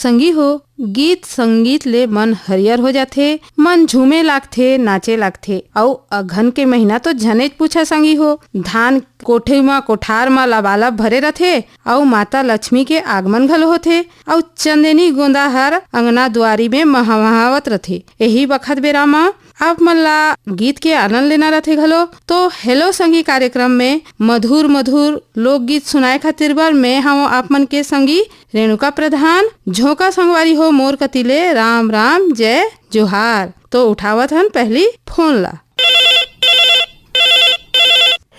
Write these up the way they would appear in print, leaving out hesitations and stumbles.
संगी हो, गीत संगीत ले मन हरियर हो जाथे, मन झूमे लागथे, नाचे लागथे। अउ अघन के महीना तो झनेच पूछा संगी हो, धान कोठे म कोठार म लबालब भरे रथे, अउ माता लक्ष्मी के आगमन घलो होथे, अउ चंदनी गोंदा हर अंगना दुआरी में महमहावत रथे। यही बखत बेरा म आप मन ला गीत के आनंद लेना रथे घलो। तो हेलो संगी कार्यक्रम में मधुर मधुर लोकगीत सुनाए खातिर बर मैं हम आप मन के संगी रेणुका प्रधान, झोंका संगवारी हो मोर कतिले राम राम जय जोहार। तो उठावत हन पहली फोन ला।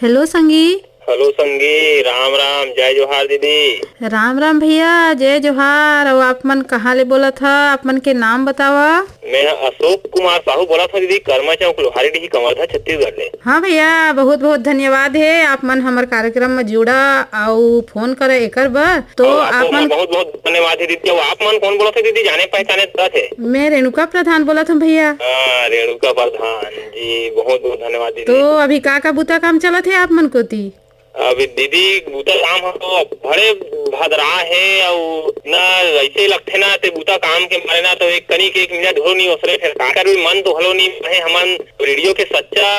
हेलो संगी। हेलो संगी, राम राम जय जोहार दीदी। राम राम भैया, जय जोहार। और आप मन कहाँ ले बोला था, आप मन के नाम बतावा। मैं अशोक कुमार साहू बोला था दीदी, कर्मा चौक लोहारी डी कवर्धा छत्तीसगढ़ ले। हाँ भैया, बहुत बहुत धन्यवाद है आप मन हमारे कार्यक्रम में जुड़ा और फोन करे एकर बर। तो आप मन बहुत बहुत धन्यवाद है दीदी। आप मन कौन बोला था दीदी, जाने पहचाने थे? मैं रेणुका प्रधान बोला था भैया। रेणुका प्रधान जी, बहुत बहुत धन्यवाद दीदी। तो अभी का बुता काम चला थे आप मन को ती? अभी दीदी बूता काम तो बड़े भदरा है और ना ऐसे लगते ना ते बूता काम के मारे ना तो एक कनी के एक मिनट हो नहीं ओसरे फिर का कर मन तो हलो नहीं है। हमन रेडियो के सच्चा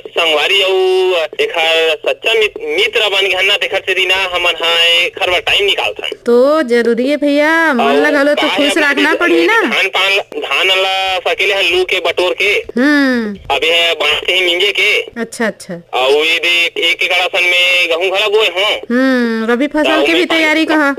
संगवारी और एक सच्चा मित्र बन गए ना, देखर से दीना हमन हां खरवा टाइम निकालथन। तो जरूरी है भैया, मन लगा लो तो खुश रखना पड़ी ना। धान ला सकेले हल्लू के बटोर के अभी है बांस से ही मिंजे के। अच्छा अच्छा। और ये देख एक एकड़ सन में गहूं घला बोए हो। रबी फसल की भी तैयारी कहा।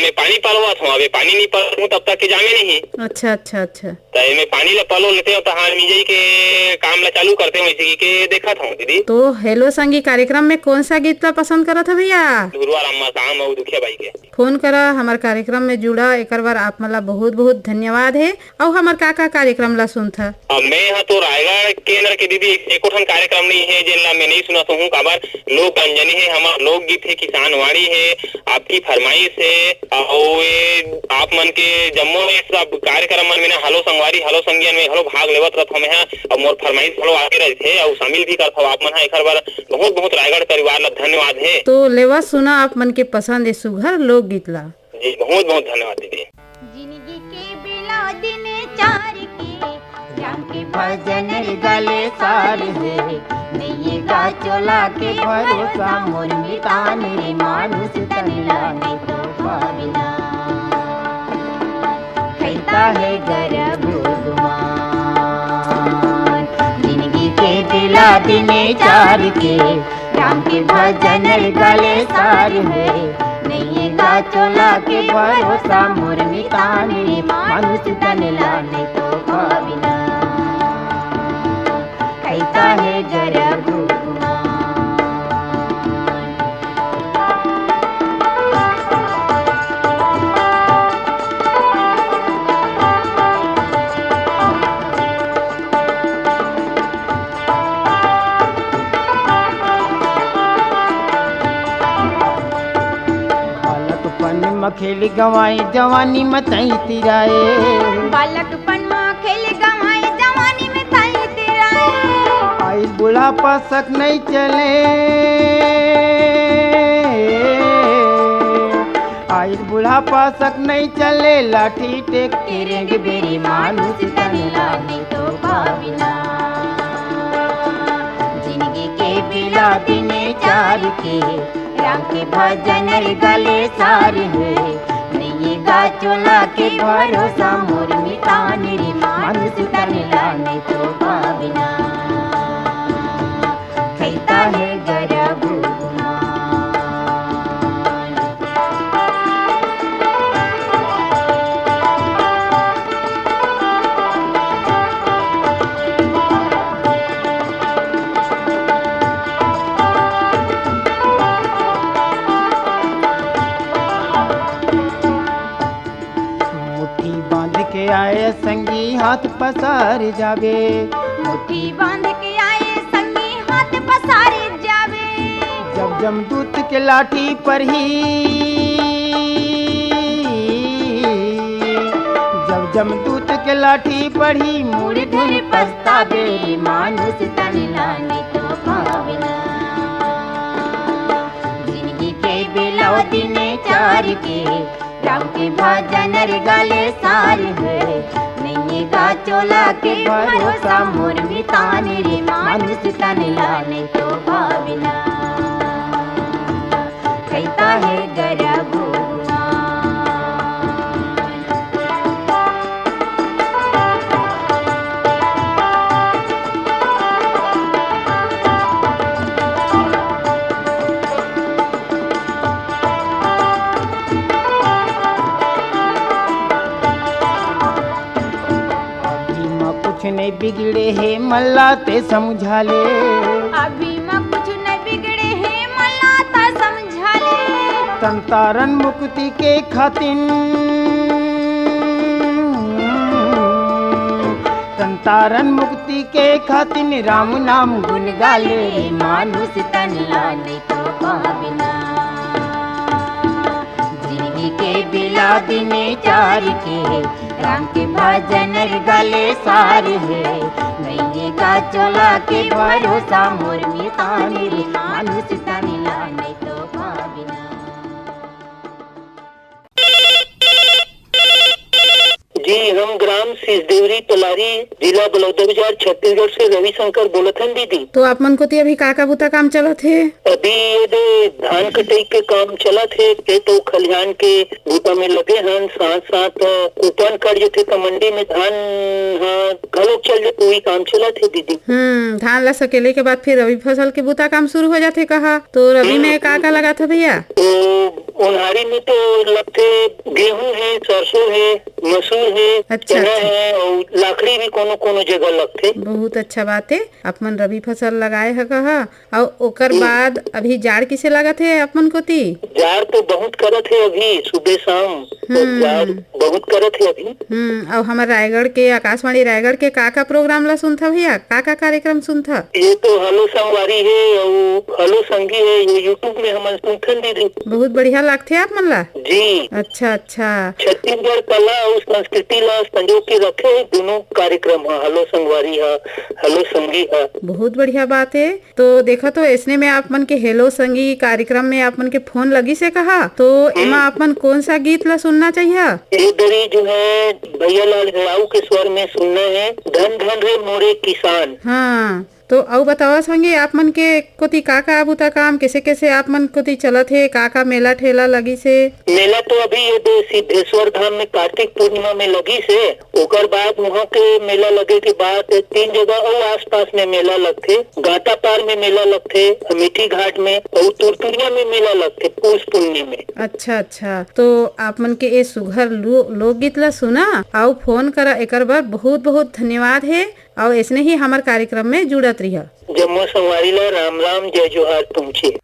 मैं पानी पलवात हूँ, अभी पानी नहीं पलूं तब तक के जामे नहीं। अच्छा अच्छा अच्छा। मैं पानी ला पलो लेते हो तो हाँ मिजाई के काम ला चालू करते हो इसी के देखा था दीदी। तो हेलो संगी कार्यक्रम में कौन सा गीत ला पसंद करा था भैया? धुरवा रामा शाम और दुखिया बाई के फोन करा हमारे कार्यक्रम में जुड़ा, एक बार आप मला बहुत बहुत धन्यवाद है। और हमारे का कार्यक्रम ला सुन था। मैं यहाँ तो रायगढ़ केंद्र के दीदी एको ठन कार्यक्रम नहीं है जिनला मैं नहीं सुना हूँ। काबर लोक रंजनी है, हमारा लोकगीत है, किसान वाणी है, आपकी फरमाइश है और आप मन के जम्मो सब कार्यक्रम में ना हलो संगवारी हलो संगियन में हलो भाग लेवत रहत हमें और मोर फरमाइश हलो आगे रहते और शामिल भी करत हो आप मन। एक बार बहुत बहुत रायगढ़ परिवार ला धन्यवाद है। तो लेवा सुना आप मन के पसंद है सुघर लोकगीत ला। जी बहुत बहुत धन्यवाद दीदी। जिंदगी के बिला दिन चार के राम के भजन गले सार है, नहीं गा चोला के भरोसा मोर मितान रे मानुष तन लाने तो पाविना कहता है गर्भ गुमान। जिंदगी के बिला दिन चार के राम के भजन गले सार है, नहीं गा चोला के भरोसा मोर मितान रे मानुष तन लाने तो पाविना कहता है गर्भ खेल गवाई जवानी में तई तिराए, बालकपन में खेल गवाई जवानी में तई तिराए। आई बुढ़ापा सक नहीं चले, आई बुढ़ापा सक नहीं चले, लाठी टेक के रेंग बेरी मानुष तन लाने तो पाविना। जिंदगी के बिला दिन चार के राम के भजन गले सार है, नहीं गा चोला के भरोसा मोर मितान रे मानुष तन लाने तो पाविना कहता है गर्भ आए संगी हाथ पसार जावे, मुट्ठी बांध के आए संगी हाथ पसार जावे। जब जमदूत के लाठी पर ही, जब जमदूत के लाठी पर ही मुड़ धुन पछतावे मानुष तन लाने तो पाविना। जिंदगी के बिलाव दिन चार के राम के भजन रे गले सार है नहीं गा चोला के भरोसा मोर मितान रे मानुष तन लाने तो भावना कहता है गर्भ नहीं बिगड़े है मल्ला ते समझा ले अभी मैं कुछ नहीं बिगड़े है मल्ला ता समझा ले संतारन मुक्ति के खातिन संतारन मुक्ति के खातिन राम नाम गुन गाले मानुष तन लाने तो पाविना जिंदगी के बिला दिने चार के राम के भजन गले सार है नहीं गा चोला के भरोसा मोर मितानी रे मानुष तन लाने तो पाविना जी हम ग्राम सिसदेवरी तलारी जिला बलौदाबाजार छत्तीसगढ़ से रविशंकर बोलत हन दीदी। तो आप मन को अभी का बुता काम चलत है? अभी ये धान कटाई के काम चलत है के तो खलिहान के बूता में लगे हन साथ साथ कूपन कर जो थे तो मंडी में धान घलोक चल जाते वही काम चलत है दीदी। धान ला सकेले के बाद फिर रबी फसल के बूता काम शुरू हो जाते कहा तो रबी में का लगा था भैया? तो उन्हारी में तो लगते गेहूं है, सरसों है, मसूर है, चना है और लाखड़ी भी कोनो कोनो जगह लगते। बहुत अच्छा बात है। अपन रबी फसल लगाए है कहा और ओकर बाद अभी जाड़ किसे लागत है अपन को ती? जाड़ तो बहुत करत है अभी सुबह शाम तो जाड़ बहुत करत है अभी। और हमारे रायगढ़ के आकाशवाणी रायगढ़ के का प्रोग्राम ला सुनता भैया? का कार्यक्रम सुनता? ये तो हलो संगवारी है और हलो संगी है, ये यूट्यूब में हम सुनथन दीदी। बहुत बढ़िया लगते है आप मन ला? जी अच्छा अच्छा। छत्तीसगढ़ कला और संस्कृति ला संजो के रखे है दोनों कार्यक्रम है, हलो संगवारी है, हलो संगी है। बहुत बढ़िया बात है। तो देखा तो इसने में आप मन के हेलो संगी कार्यक्रम में आप मन के फोन लगी से कहा तो एमा आप मन कौन सा गीत ला सुनना चाहिए? ये दरी जो है भैया लाल हेड़ाऊ के स्वर में सुनना है, धन धन रे मोरे किसान। हाँ तो अब बतावा संगे आप मन के कोती का बुता काम कैसे कैसे आप मन कोती चलत है? का मेला ठेला लगी से? मेला तो अभी ये सिद्धेश्वर धाम में कार्तिक पूर्णिमा में लगी से, ओकर बाद वहाँ के मेला लगे के बाद 3 जगह और आसपास में मेला लगते। गाटा पार में मेला लगते, मीठी घाट में और तुरतुरिया में मेला लगते पूस पुण्य में। अच्छा अच्छा। तो आप मन के ये सुघर लोकगीत ला सुना और फोन करा एकर बार बहुत बहुत धन्यवाद है और ऐसे ही हमारे कार्यक्रम में जुड़त रहिए। जम्मू संगवारी ला राम राम जय जोहार तुमचे।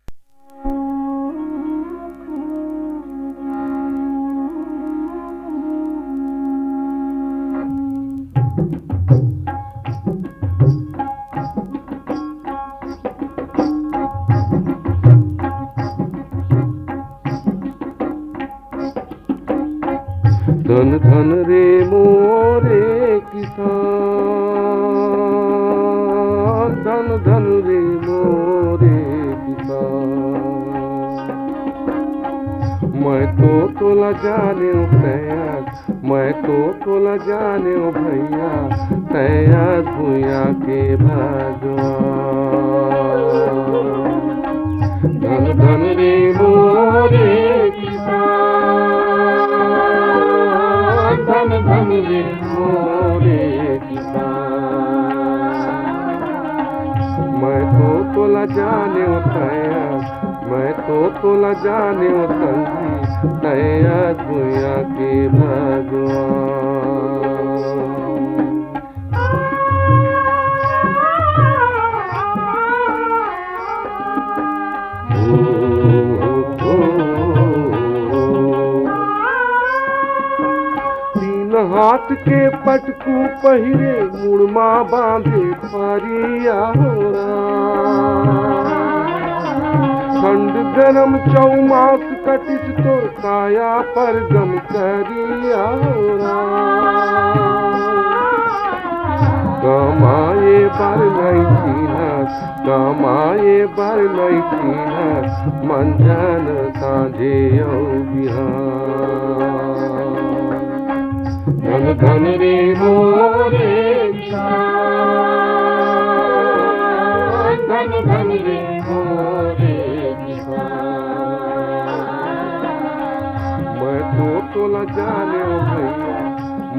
धन धन रे मोरे किसान, धन धन रे मोरे किसान। मैं तो तोला जाने ओ भैया, मैं तो तोला जाने ओ भैया, तैया भूया के भगवान। धन धन रे मोरे किसान, धन धन रे मोरे किसान। मैं तो तोला जाने ओ तैया, मैं तो तोला जाने ओ संगी, तैया भूया के भगवान। हाथ के पटकू पहिरे, मुड़मा बांधे परिया होरा। ठंड गरम चौमास कटिस तो काया पर गम करिया होरा। कमाए बर नहीं चीनस, कमाए बर नहीं चीनस, मंझन साझे बिहार। धन रे मोरे किसान, धन धन रे मोरे किसान। मैं तो तोला जाने ओ भैया,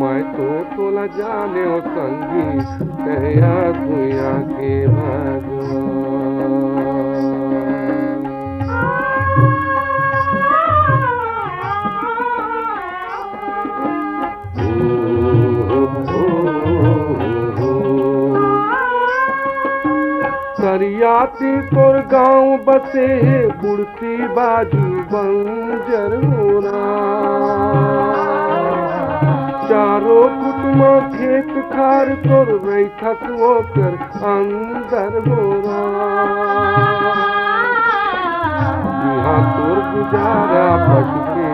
मैं तो तोला जाने ओ संगी, कहया दुनिया के करियाती तोर गांव बसे, बुढ़ती बाजू बंजर होना, चारों कुटुमा खेत खार तोर बैठक होकर अंदर होना। यहाँ तोर गुजारा पट के,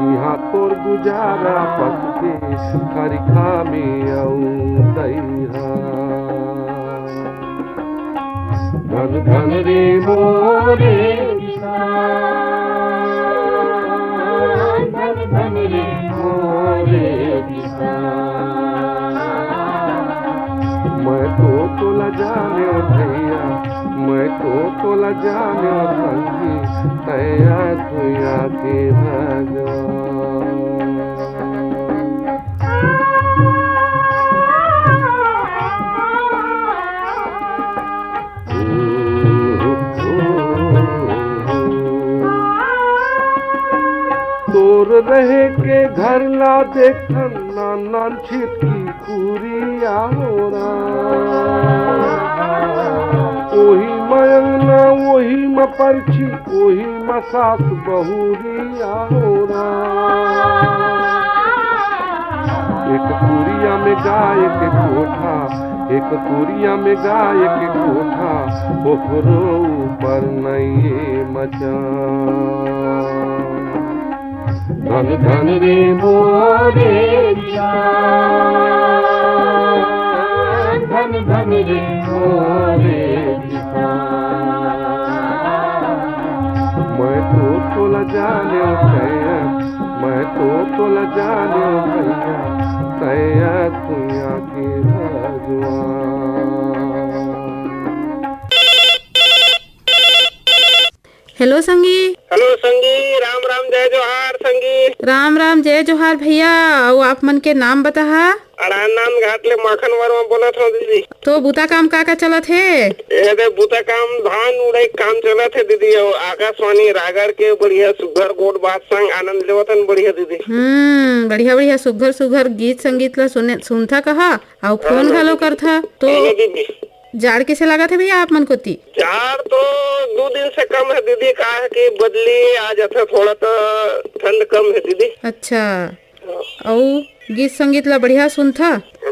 यहाँ तोर गुजारा पट के, खरिखा में आऊं दैहा। धन धन रे मोरे किसान, धन धन रे मोरे किसान। मैं तो तोला जाने ओ भैया, मैं तो तोला जाने ओ संगी, तैया दुनिया के भगवान। तोर रहे के घर ला देखन, नाना छिटकी कुरिया होरा, ओही मयंगना ओही म परछी, ओही म सास बहुरिया होरा। एक कुरिया में गाय के कोठा, एक कुरिया में गाय के कोठा, ओकरो ऊपर नइये मचान। धन धन रे मोरे किसान, धन धन रे मोरे किसान। मैं तो तोला जाने ओ भैया, मैं तो तोला जाने ओ भैया, तैया दुनिया के भगवान। हेलो संगी। हेलो संगी, राम राम जय जोहार संगी। राम राम जय जोहार भैया। और आप मन के नाम बताहा? अड़ानान घाट ले माखन वर्मा बोलत हूँ दीदी। तो बुता काम का चलत है? ये बुता काम धान उड़ाई काम चलत है दीदी। और आकाशवाणी रायगढ़ के बढ़िया सुघर गोट बात संग आनंद लेवतन बढ़िया दीदी। बढ़िया बढ़िया सुघर सुघर गीत संगीत ला सुनता कहा और फोन घलो करथा। तो दीदी जाड़ कैसे लगा थे भैया आप मन को? जाड़ तो 2 दिन से कम है दीदी, का है कि बदली आ जाता, थोड़ा तो ठंड कम है दीदी। अच्छा, और गीत संगीत ला बढ़िया सुनता?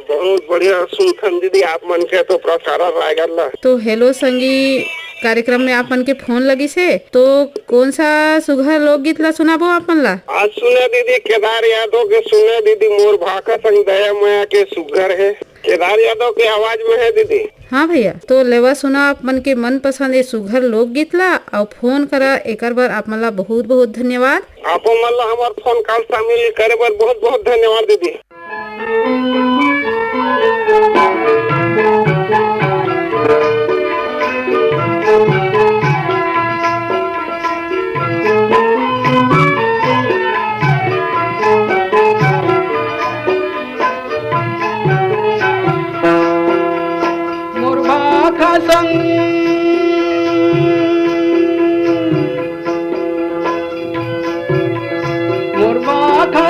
बहुत बढ़िया सुनथन दीदी, आप मन के तो प्रसार रायगढ़ ला। तो हेलो संगी कार्यक्रम में आप मन के फोन लगी से, तो कौन सा सुघर लोकगीत ला सुनाबो आप मन ला? आज सुने दीदी केदार यादव के सुने दीदी, मोर भाका संग दया माया के सुघर है, केदार यादव के आवाज में है दीदी। हाँ भैया, तो लेवा सुना आप मन के मन पसंद ये सुघर लोकगीत ला और फोन करा एक बार आप मन ला बहुत बहुत धन्यवाद। आप मन ला हमार फोन कॉल शामिल करे पर बहुत बहुत धन्यवाद दीदी।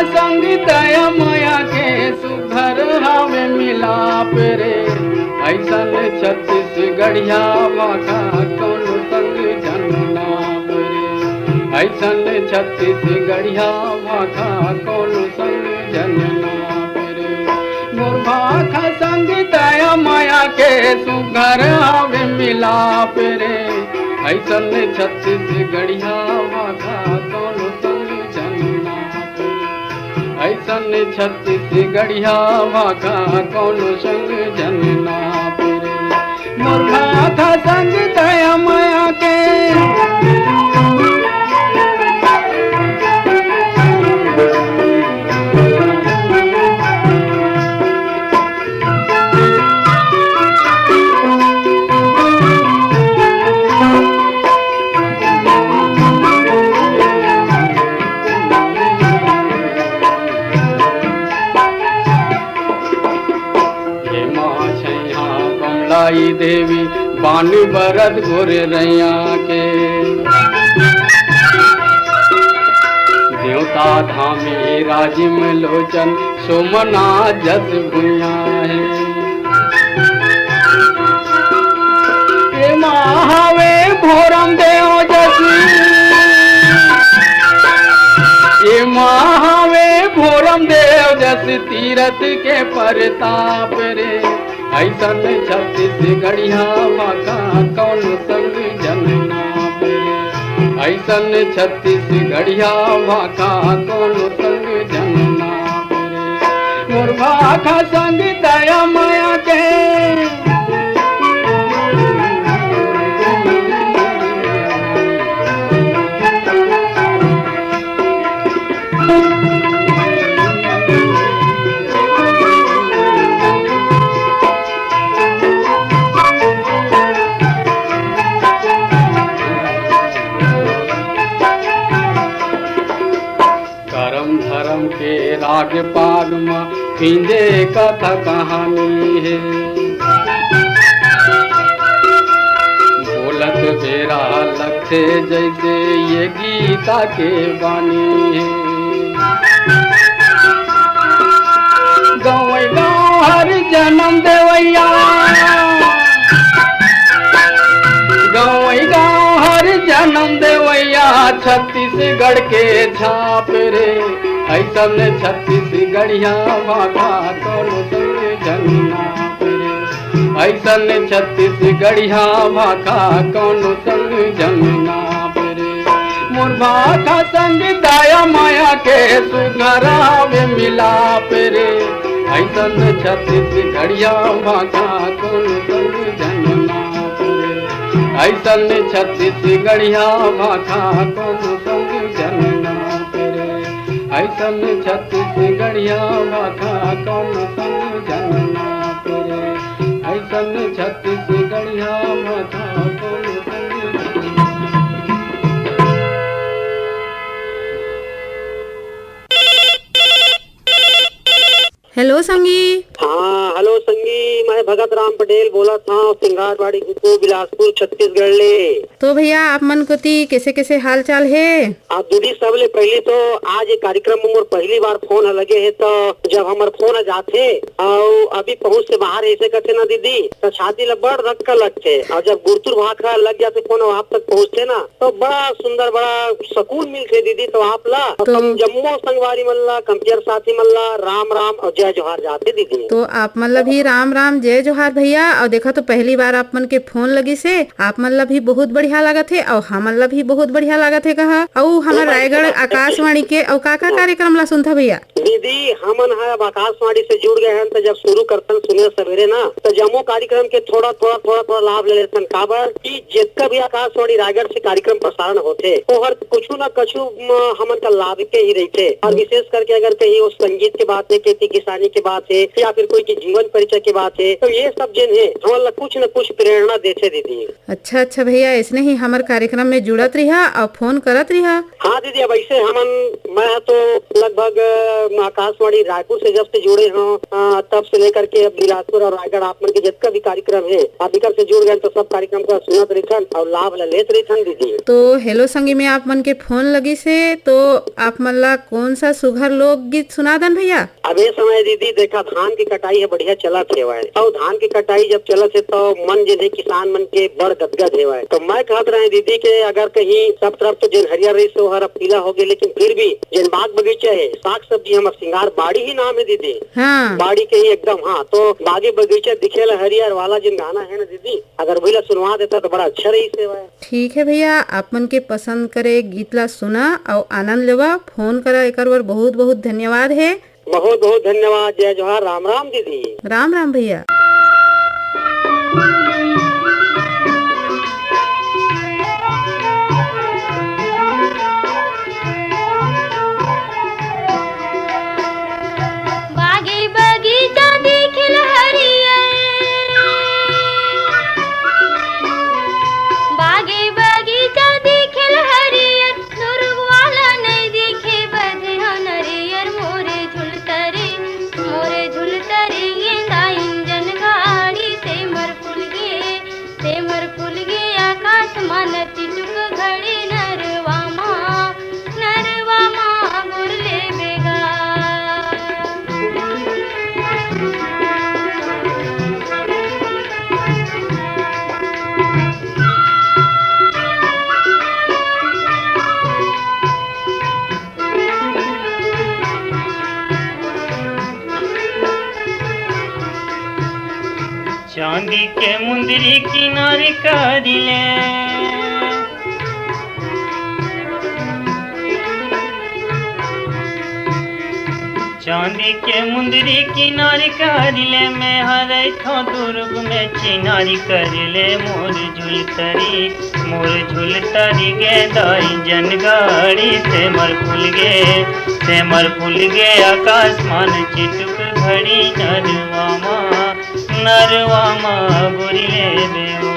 संग दया माया के सुघर हमें मिलाप रे, ऐसन छत्तीसगढ़िया माखा कौनो संग जननाप रे, ऐसन छत्तीसगढ़िया माखा कौनो संग जननाप रे। मोर भाखा संग दया माया के सुघर हमें मिलाप रे, ऐसन छत्तीसगढ़िया माखा कौनो संग जननाप रे, ऐसन छत्तीसगढ़िया माखा कौनो संग जननाप रे। मोर भाखा संग दया माया के आई देवी बानी बरद गोरे रैया के। देवता धामी राजिम लोचन सोमनाथ जस भुइया है। ये महावे भोरम देव जसी, ये महावे भोरम देव जस तीरथ के परताप रे। ऐसन छत्तीसगढ़िया माका कौन संग जनना रे। ऐसन छत्तीसगढ़िया भाखा कौन संग जनना रे। मोर भाखा संग दया माया के। राग पाग में खिंजे कथा कहानी है। बोलत बेरा लगते जैसे ये गीता के बानी है। गाँव गाँव हर जन्म देवैया, गाँव गाँव हर जन्म देवैया छत्तीसगढ़ के छाप रे। ऐसन छत्तीसगढ़िया भाखा कौन संग जनना रे। ऐसन छत्तीसगढ़िया भाखा कौन संग जनना रे। मोर भाखा संग दया माया के सुघरावे मिलाप रे। ऐसन छत्तीसगढ़िया भाखा कौन संग जनना रे। ऐसन छत्तीसगढ़िया भाखा कौन संग जनना रे। ऐसन छत्तीसगढ़िया भाखा कौन संग जनना रे। ऐसन छत्तीसगढ़िया भाखा कौन संग जनना। हेलो संगी। हाँ हेलो संगी, मैं भगत राम पटेल बोला था सिंगारवाड़ी गुप्पो बिलासपुर छत्तीसगढ़ ले। तो भैया आप मन को ती कैसे कैसे हाल चाल है? आप दीदी सबले पहले तो आज ये कार्यक्रम में मोर पहली बार फोन लगे है। तो जब हमार फोन जाते और अभी पहुँच से बाहर ऐसे करते ना दीदी तो छाती ला बड़ धक्का लगते। और जब गुरतुर भाखा लग जाते फोन आप तक पहुँचते ना तो बड़ा सुंदर बड़ा सुकून मिलते दीदी। तो आप ला जम्मू संगवारी मल्ला कंपियर साथी मल्ला राम राम और जय जोहार जाते दीदी। तो आप मतलब भी राम राम जय जोहार भैया। और देखा तो पहली बार आप मन के फोन लगी से आप मतलब भी बहुत बढ़िया लागत है और हम मतलब भी बहुत बढ़िया लागत है। कहा और हमारे रायगढ़ आकाशवाणी के और का कार्यक्रम ला सुनता भैया? दीदी हमन है आकाशवाणी से जुड़ गए हैं। तो जब शुरू करते सुने सवेरे ना तो जम्मू कार्यक्रम के थोड़ा लाभ ले लेते। काबर की जितना भी आकाशवाणी रायगढ़ से कार्यक्रम प्रसारण होते तो हर कुछ न कुछ हमन का लाभ के ही रहते। और विशेष करके अगर कहीं वो संगीत की बात है, खेती किसानी की बात है या फिर कोई की जीवन परिचय की बात है तो ये सब जिन है हमारा कुछ न कुछ प्रेरणा देते दीदी। अच्छा भैया, इसने ही हमारे कार्यक्रम में जुड़त रहा और फोन करत रहा। हाँ दीदी, अब ऐसे मैं तो लगभग आकाशवाणी रायपुर से जब से जुड़े हूँ तब से लेकर के अब बिलासपुर और रायगढ़ आप मन के जितना भी कार्यक्रम है अभिकर से जुड़ गए तो सब कार्यक्रम का सुनत रहन और लाभ लेते रहन दीदी। तो हेलो संगी में आप मन के फोन लगी से तो आप मन ला कौन सा सुघर लोकगीत सुना दन भैया? अब ये समय दीदी देखा धान की कटाई है बढ़िया चलत है और धान की कटाई जब चलत है तो मन जिन्हें किसान मन के बड़ गदगद है। तो मैं कहत रहे दीदी के अगर कहीं सब तरफ तो जिन हरियर रही से हर पीला हो गए लेकिन फिर भी जिन बाग बगीचा है साग सब्जी हमारे सिंगार बाड़ी ही नाम है दीदी। हाँ। बाड़ी के ही एकदम। हाँ तो बागे बगीचा दिखेला हरियर वाला जिन गाना है ना दीदी अगर वही ला सुनवा देता तो बड़ा अच्छा रही सेवा है। ठीक है भैया, आप मन के पसंद करे गीत ला सुना और आनंद लेवा। फोन करा एक बार बहुत बहुत धन्यवाद है। बहुत बहुत धन्यवाद। जय जोहार। राम राम दीदी। राम राम भैया। बागे बगीचा दिखल हरियर, बागे बगीचा दिखल हरियर, सुरुग वाला नहीं दिखे बधे नरियर। मोरे झुलतरे गेंदा इंजन गाड़ी से मर फुल गे चांदी के मुंदरी किनारे करिले चांदी के मुंदरी किनारी करिले मैं हरे थो दुर्ग में चिनारी करिले मोर झुलतरी गे दाई जनगाड़ी से मर फूल गे आकाशमान चिटुक घड़ी नरवामा बुरिले बेओ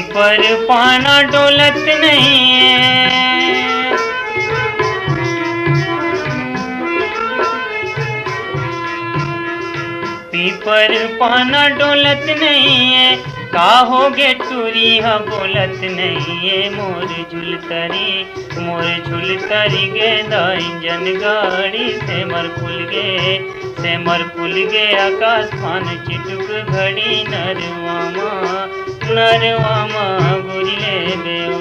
पर पाना डोलत नहीं है पीपर पाना डोलत नहीं है का होगे टूरी हा बोलत नहीं है मोर झुलतरी गे दाई जनगाड़ी से मर फूल गे आकाशमान चिटुक घड़ी नरवामा बुरिले बेओ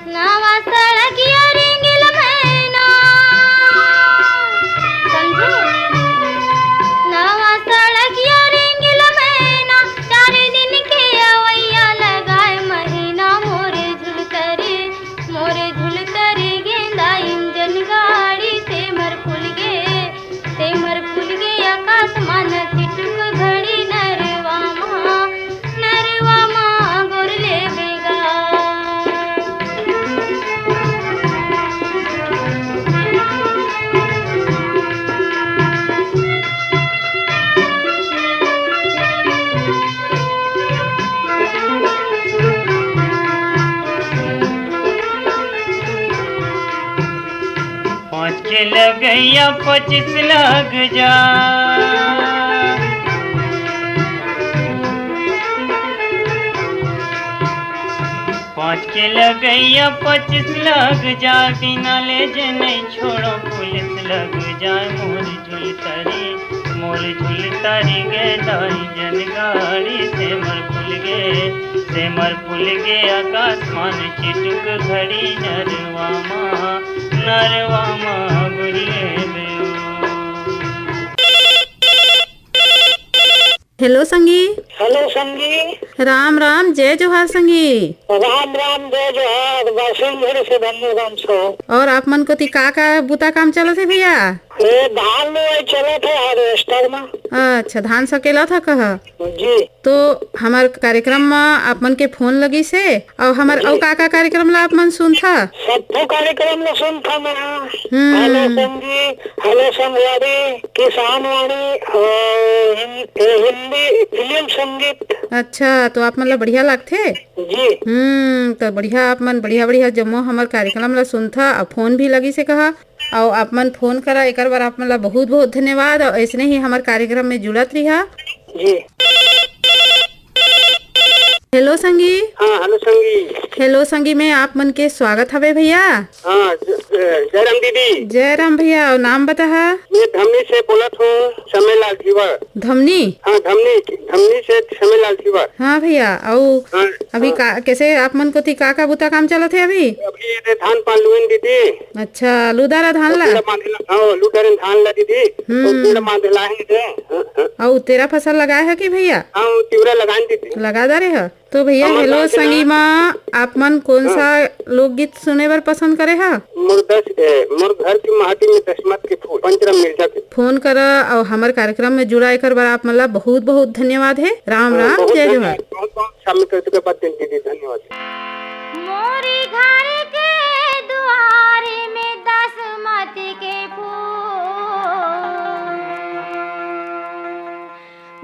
नावा सड़किया रेंगिल मैना समझे नावा सड़किया रेंगिल मैना 4 दिन के अवैया लगाए महीना मोरे झुलतरी गेंदा इंजन गाड़ी से मर फूल गे आकाशमान चिटुक घड़ी नरवामा गोरले बेगा पाँच के लगैया 25 लग जा 5 के लगैया 25 लग जा बिना ले जे नहीं छोड़ो पुलिस लग जाए मोर झुलतरी गे दाई जनगाड़ी से मर फूल गे आकाशमान चिटुक घड़ी नरवामा बुरिले बेओ हेलो संगी। हेलो संगी। राम राम जय जोहार संगी। राम राम जय जोहार बासुंधर से धन्यवाद सो। और आप मन को ती का बुता काम चलत है भैया? धान में चले थे हार्वेस्टर में। अच्छा धान सकेला था कह जी। तो हमार कार्यक्रम में आप मन के फोन लगी से और हमार और का कार्यक्रम ला आप मन सुन था? सब कार्यक्रम में सुन था मैं। हेलो संगी, हेलो संगवारी, किसान वाणी, हिंदी फिल्म संगीत। अच्छा तो आप मन ला बढ़िया लगथे जी। तो बढ़िया आप मन बढ़िया जम्मो हमार कार्यक्रम ला सुन था और फोन भी लगी से कहा और आप मन फोन करा एक बार आप मन ला बहुत बहुत धन्यवाद और ऐसे ही हमारे कार्यक्रम में जुड़त रहा जी। हेलो संगी। हाँ हेलो संगी। हेलो संगी में आप मन के स्वागत हवे भैया। हाँ जयराम दीदी। जयराम भैया और नाम बता? मैं धमनी से बोला हूँ समयलाल धीवर। धमनी? हाँ धमनी से समयलाल धीवर। हाँ भैया और अभी कैसे आप मन को थी का बुता काम चलत है अभी? अभी धान पान लुएन दीदी। अच्छा लुदारा धान ला? लुदारा धान ला दीदी। और तेरा फसल लगाए है कि भैया? हाँ तिवरा लगाए दीदी। लगा दे रहे तो भैया हेलो संगी माँ आप मन कौन सा लोकगीत सुने बर पसंद करे है? मोर घर की माटी में दशमत के फूल पंचरम मिर्जा के फोन कर और हमारे कार्यक्रम में जुड़ा एक बार आप मला बहुत बहुत धन्यवाद है। राम राम जय जोहार। धन्यवाद। मोरी घर के दुआरे में दशमती के फूल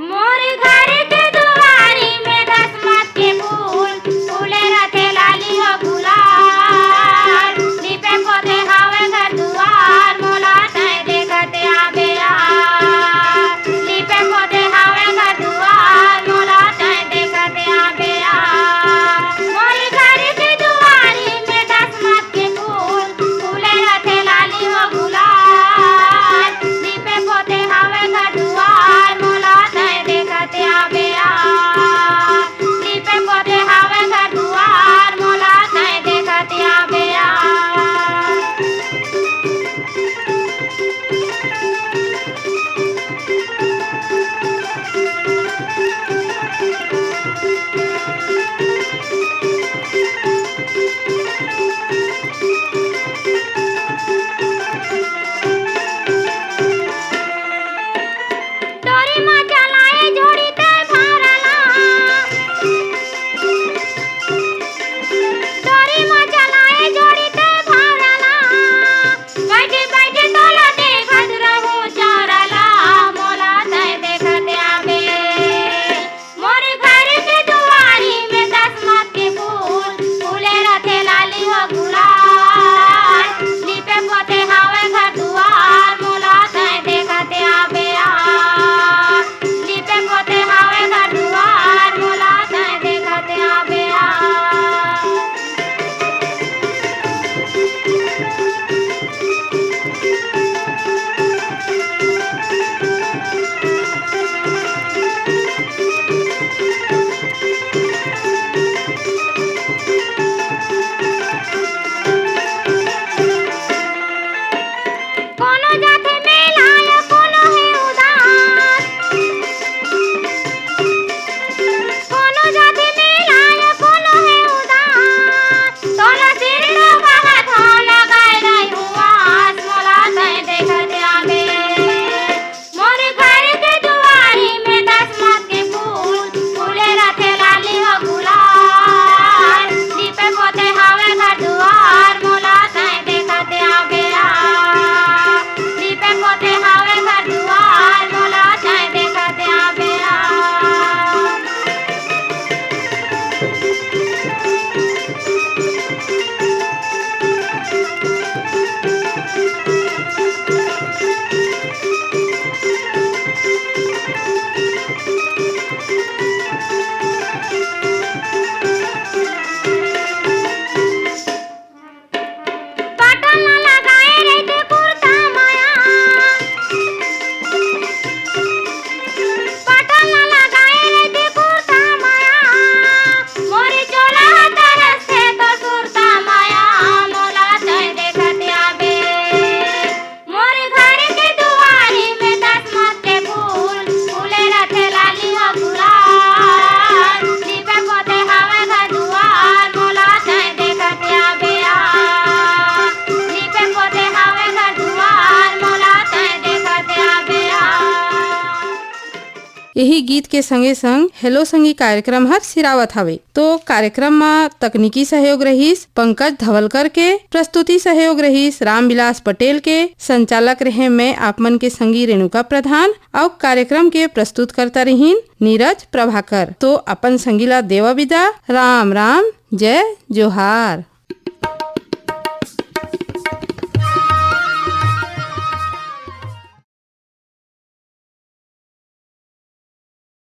मोरी घर के दुआरे में दशमत के फूल फूले रथे लाली हो गुलाल दीपे पोते हावे घर दुआर मोला तय देखते आबे यार दीपे यही गीत के संगे संग हेलो संगी कार्यक्रम हर सिरावत हवे। तो कार्यक्रम में तकनीकी सहयोग रहीस पंकज धवलकर के, प्रस्तुति सहयोग रहीस रामविलास पटेल के, संचालक रहे मैं आपमन के संगी रेणुका प्रधान और कार्यक्रम के प्रस्तुत करता रहीन नीरज प्रभाकर। तो अपन संगीला देवा विदा, राम राम, जय जोहार।